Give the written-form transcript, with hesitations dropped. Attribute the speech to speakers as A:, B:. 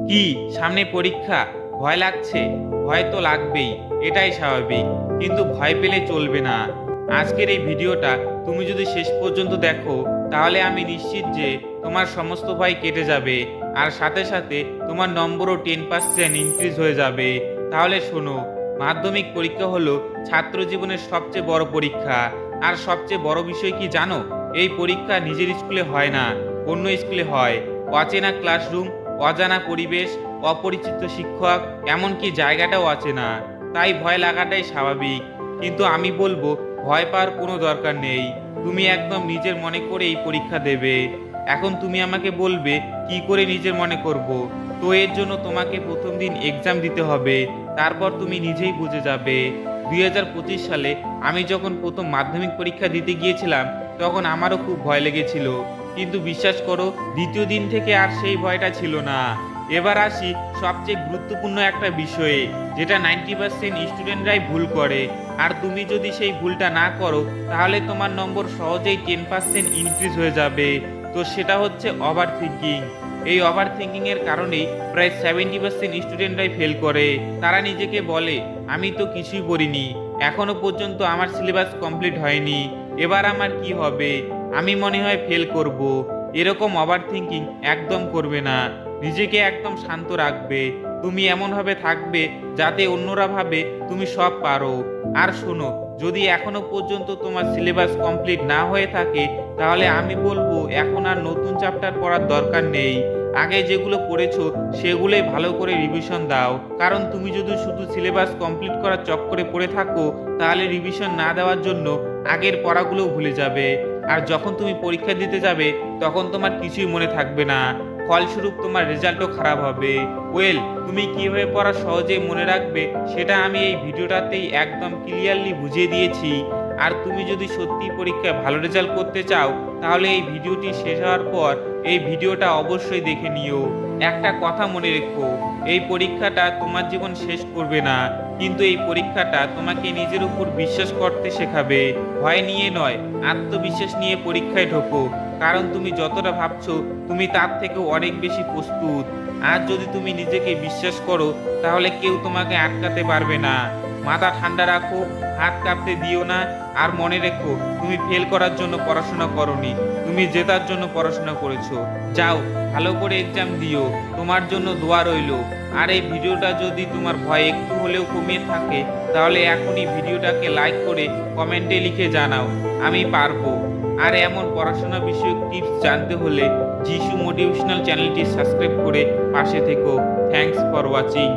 A: কি সামনে পরীক্ষা, ভয় লাগছে? ভয় তো লাগবেই, এটাই স্বাভাবিক। কিন্তু ভয় পেলে চলবে না। আজকের এই ভিডিওটা তুমি যদি শেষ পর্যন্ত দেখো, তাহলে আমি নিশ্চিত যে তোমার সমস্ত ভয় কেটে যাবে, আর সাথে সাথে তোমার নম্বরও 10% ইনক্রিজ হয়ে যাবে। তাহলে শোনো, মাধ্যমিক পরীক্ষা হলো ছাত্র জীবনের সবচেয়ে বড় পরীক্ষা। আর সবচেয়ে বড় বিষয় কি জানো? এই পরীক্ষা নিজের স্কুলে হয় না, অন্য স্কুলে হয়। অচেনা ক্লাসরুম, অজানা পরিবেশ, অপরিচিত শিক্ষক, এমনকি জায়গাটাও অচেনা। তাই ভয় লাগাটাই স্বাভাবিক। কিন্তু আমি বলবো, ভয় পাওয়ার কোনো দরকার নেই। তুমি একদম নিজের মনে করে এই পরীক্ষা দেবে। এখন তুমি আমাকে বলবে কি করে নিজের মনে করব। তো এর জন্য তোমাকে প্রথম দিন এক্সাম দিতে হবে, তারপর তুমি নিজেই বুঝে যাবে। 2025 সালে আমি যখন প্রথম মাধ্যমিক পরীক্ষা দিতে গিয়েছিলাম, তখন আমারও খুব ভয় লেগেছিল। কিন্তু বিশ্বাস করো, দ্বিতীয় দিন থেকে আর সেই ভয়টা ছিল না। এবার আসি সবচেয়ে গুরুত্বপূর্ণ একটা বিষয়ে, যেটা 90% স্টুডেন্টরাই ভুল করে। আর তুমি যদি সেই ভুলটা না করো, তাহলে তোমার নম্বর সহজেই 10% ইনক্রিজ হয়ে যাবে। তো সেটা হচ্ছে ওভার থিঙ্কিং। এই ওভার থিঙ্কিং এর কারণেই প্রায় 70% স্টুডেন্টরাই ফেল করে। তারা নিজেকে বলে, আমি তো কিছুই পড়িনি, এখনো পর্যন্ত আমার সিলেবাস কমপ্লিট হয়নি, এবার আমার কি হবে, আমি মনে হয় ফেল করব। এরকম ওভার থিঙ্কিং একদম করবে না। নিজেকে একদম শান্ত রাখবে। তুমি এমনভাবে থাকবে যাতে অন্যরা ভাবে তুমি সব পারো। আর শোনো, যদি এখনো পর্যন্ত তোমার সিলেবাস কমপ্লিট না হয়ে থাকে, তাহলে আমি বলবো এখন আর নতুন চ্যাপ্টার পড়ার দরকার নেই। আগে যেগুলো পড়েছো সেগুলোই ভালো করে রিভিশন দাও। কারণ তুমি যদি শুধু সিলেবাস কমপ্লিট করার চক্করে পড়ে থাকো, তাহলে রিভিশন না দেওয়ার জন্য আগের পড়াগুলো ভুলে যাবে। আর যখন তুমি পরীক্ষা দিতে যাবে, তখন তোমার কিছুই মনে থাকবে না। ফলস্বরূপ তোমার রেজাল্টও খারাপ হবে। তুমি কিভাবে পড়া সহজেই মনে রাখবে, সেটা আমি এই ভিডিওটাতেই একদম ক্লিয়ারলি বুঝিয়ে দিয়েছি। আর তুমি যদি সত্যি পরীক্ষায় ভালো রেজাল্ট করতে চাও, তাহলে এই ভিডিওটি শেষ হওয়ার পর এই ভিডিওটা অবশ্যই দেখে নিও। একটা কথা মনে রেখো, এই পরীক্ষাটা তোমার জীবন শেষ করবে না, কিন্তু এই পরীক্ষাটা তোমাকে নিজের উপর বিশ্বাস করতে শেখাবে। ভয় নিয়ে নয়, আত্মবিশ্বাস নিয়ে পরীক্ষায় ঢোকো। কারণ তুমি যতটা ভাবছো, তুমি তার থেকেও অনেক বেশি প্রস্তুত। আর যদি তুমি নিজেকে বিশ্বাস করো, তাহলে কেউ তোমাকে আটকাতে পারবে না। মাথা ঠান্ডা রাখো, হাত কাঁপতে দিও না। আর মনে রেখো, তুমি ফেল করার জন্য পড়াশোনা করোনি, তুমি জেতার জন্য পড়াশোনা করেছো। যাও, ভালো করে এক্সাম দিও। তোমার জন্য দোয়া রইলো। আর এই ভিডিওটা যদি তোমার ভয় একটু হলেও কমিয়ে থাকে, তাহলে এখনই ভিডিওটাকে লাইক করে কমেন্টে লিখে জানাও, আমি পারবো। আর এমন পড়াশোনা বিষয়ক টিপস জানতে হলে যিশু মোটিভেশনাল চ্যানেলটি সাবস্ক্রাইব করে পাশে থেকো। Thanks for watching.